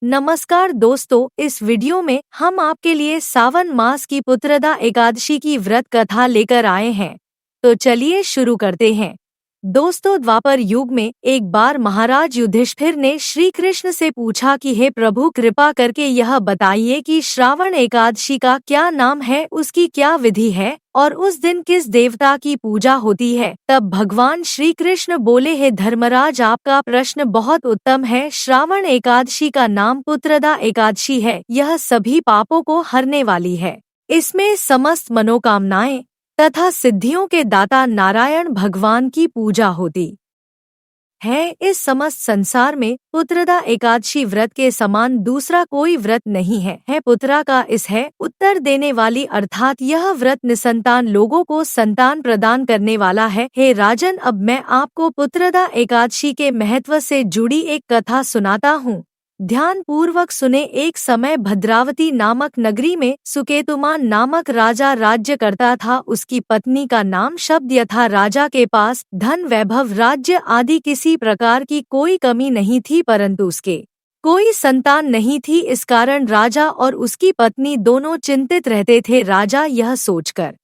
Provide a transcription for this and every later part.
नमस्कार दोस्तों, इस वीडियो में हम आपके लिए सावन मास की पुत्रदा एकादशी की व्रत कथा लेकर आए हैं। तो चलिए शुरू करते हैं। दोस्तों, द्वापर युग में एक बार महाराज युधिष्ठिर ने श्री कृष्ण से पूछा कि हे प्रभु, कृपा करके यह बताइए कि श्रावण एकादशी का क्या नाम है, उसकी क्या विधि है और उस दिन किस देवता की पूजा होती है। तब भगवान श्री कृष्ण बोले, हे धर्मराज, आपका प्रश्न बहुत उत्तम है। श्रावण एकादशी का नाम पुत्रदा एकादशी है। यह सभी पापों को हरने वाली है। इसमें समस्त मनोकामनाएं तथा सिद्धियों के दाता नारायण भगवान की पूजा होती है। इस समस्त संसार में पुत्रदा एकादशी व्रत के समान दूसरा कोई व्रत नहीं है। पुत्रा का इस है उत्तर देने वाली, अर्थात यह व्रत निसंतान लोगों को संतान प्रदान करने वाला है। हे राजन, अब मैं आपको पुत्रदा एकादशी के महत्व से जुड़ी एक कथा सुनाता हूँ। ध्यान पूर्वक सुने। एक समय भद्रावती नामक नगरी में सुकेतुमान नामक राजा राज्य करता था। उसकी पत्नी का नाम शब्द था। राजा के पास धन, वैभव, राज्य आदि किसी प्रकार की कोई कमी नहीं थी, परंतु उसके कोई संतान नहीं थी। इस कारण राजा और उसकी पत्नी दोनों चिंतित रहते थे। राजा यह सोचकर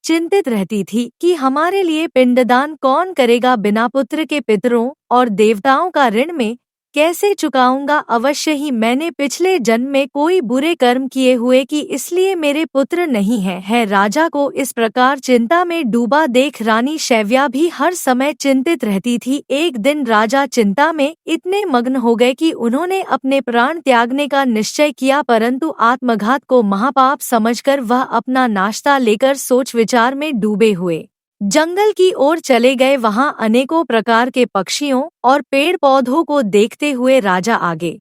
चिंतित रहती थी कि हमारे लिए पिंडदान कौन करेगा। बिना पुत्र के पितरों और देवताओं का ऋण में कैसे चुकाऊंगा। अवश्य ही मैंने पिछले जन्म में कोई बुरे कर्म किए हुए कि इसलिए मेरे पुत्र नहीं है। राजा को इस प्रकार चिंता में डूबा देख रानी शैव्या भी हर समय चिंतित रहती थी। एक दिन राजा चिंता में इतने मग्न हो गए कि उन्होंने अपने प्राण त्यागने का निश्चय किया, परंतु आत्मघात को महापाप समझकर वह अपना नाश्ता लेकर सोच विचार में डूबे हुए जंगल की ओर चले गए। वहां अनेकों प्रकार के पक्षियों और पेड़ पौधों को देखते हुए राजा आगे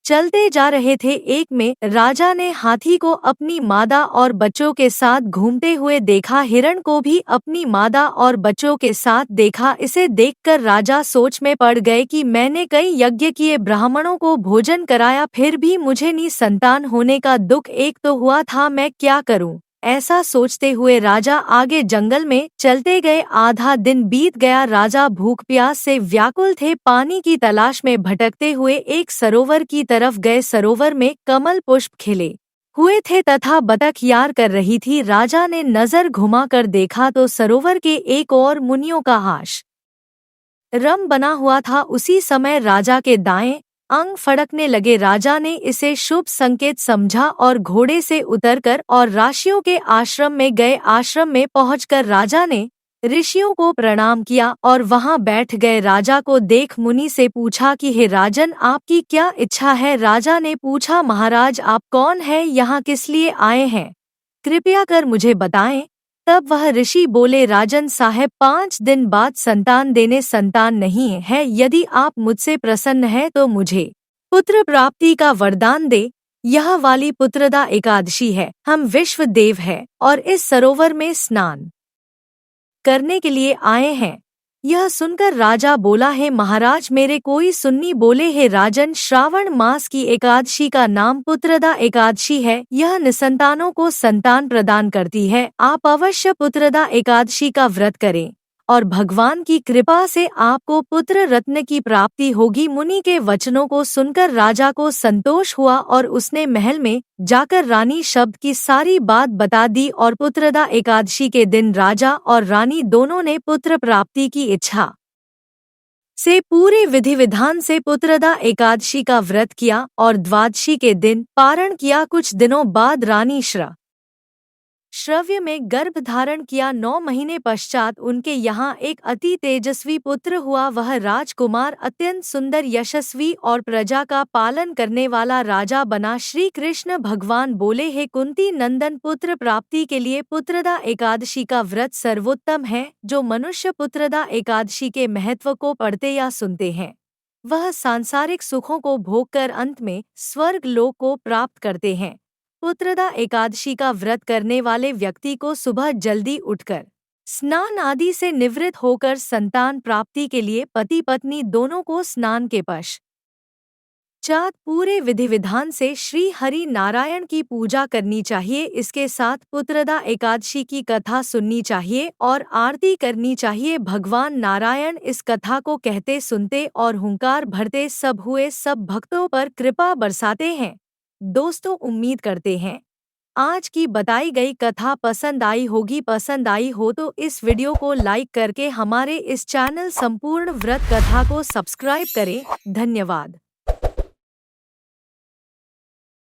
चलते जा रहे थे। एक में राजा ने हाथी को अपनी मादा और बच्चों के साथ घूमते हुए देखा। हिरण को भी अपनी मादा और बच्चों के साथ देखा। इसे देखकर राजा सोच में पड़ गए कि मैंने कई यज्ञ किए, ब्राह्मणों को भोजन कराया, फिर भी मुझे निसंतान होने का दुख एक तो हुआ था। मैं क्या करूं? ऐसा सोचते हुए राजा आगे जंगल में चलते गए। आधा दिन बीत गया। राजा भूख प्यास से व्याकुल थे। पानी की तलाश में भटकते हुए एक सरोवर की तरफ गए। सरोवर में कमल पुष्प खिले हुए थे तथा बतख यार कर रही थी। राजा ने नजर घुमाकर देखा तो सरोवर के एक और मुनियों का आश्रम बना हुआ था। उसी समय राजा के दाएं अंग फड़कने लगे। राजा ने इसे शुभ संकेत समझा और घोड़े से उतरकर और ऋषियों के आश्रम में गए। आश्रम में पहुंचकर राजा ने ऋषियों को प्रणाम किया और वहां बैठ गए। राजा को देख मुनि से पूछा कि हे राजन, आपकी क्या इच्छा है। राजा ने पूछा, महाराज, आप कौन है, यहाँ किस लिए आए हैं, कृपया कर मुझे बताएं। तब वह ऋषि बोले, राजन साहब, 5 दिन बाद संतान देने संतान नहीं है। यदि आप मुझसे प्रसन्न हैं तो मुझे पुत्र प्राप्ति का वरदान दे। यह वाली पुत्रदा एकादशी है। हम विश्व देव है और इस सरोवर में स्नान करने के लिए आए हैं। यह सुनकर राजा बोला, है महाराज, मेरे कोई सुन्नी बोले, हे राजन, श्रावण मास की एकादशी का नाम पुत्रदा एकादशी है। यह निसंतानों को संतान प्रदान करती है। आप अवश्य पुत्रदा एकादशी का व्रत करें और भगवान की कृपा से आपको पुत्र रत्न की प्राप्ति होगी। मुनि के वचनों को सुनकर राजा को संतोष हुआ और उसने महल में जाकर रानी शब्द की सारी बात बता दी और पुत्रदा एकादशी के दिन राजा और रानी दोनों ने पुत्र प्राप्ति की इच्छा से पूरे विधि विधान से पुत्रदा एकादशी का व्रत किया और द्वादशी के दिन पारण किया। कुछ दिनों बाद रानी श्रव्य में गर्भ धारण किया। 9 महीने पश्चात उनके यहाँ एक अति तेजस्वी पुत्र हुआ। वह राजकुमार अत्यंत सुंदर, यशस्वी और प्रजा का पालन करने वाला राजा बना। श्री कृष्ण भगवान बोले, हे कुंती नंदन, पुत्र प्राप्ति के लिए पुत्रदा एकादशी का व्रत सर्वोत्तम है। जो मनुष्य पुत्रदा एकादशी के महत्व को पढ़ते या सुनते हैं, वह सांसारिक सुखों को भोगकर अंत में स्वर्ग लोक को प्राप्त करते हैं। पुत्रदा एकादशी का व्रत करने वाले व्यक्ति को सुबह जल्दी उठकर स्नान आदि से निवृत्त होकर संतान प्राप्ति के लिए पति पत्नी दोनों को स्नान के चाँद पूरे विधि विधान से श्री हरि नारायण की पूजा करनी चाहिए। इसके साथ पुत्रदा एकादशी की कथा सुननी चाहिए और आरती करनी चाहिए। भगवान नारायण इस कथा को कहते सुनते और हुंकार भरते सब भक्तों पर कृपा बरसाते हैं। दोस्तों, उम्मीद करते हैं आज की बताई गई कथा पसंद आई होगी। पसंद आई हो तो इस वीडियो को लाइक करके हमारे इस चैनल संपूर्ण व्रत कथा को सब्सक्राइब करें। धन्यवाद।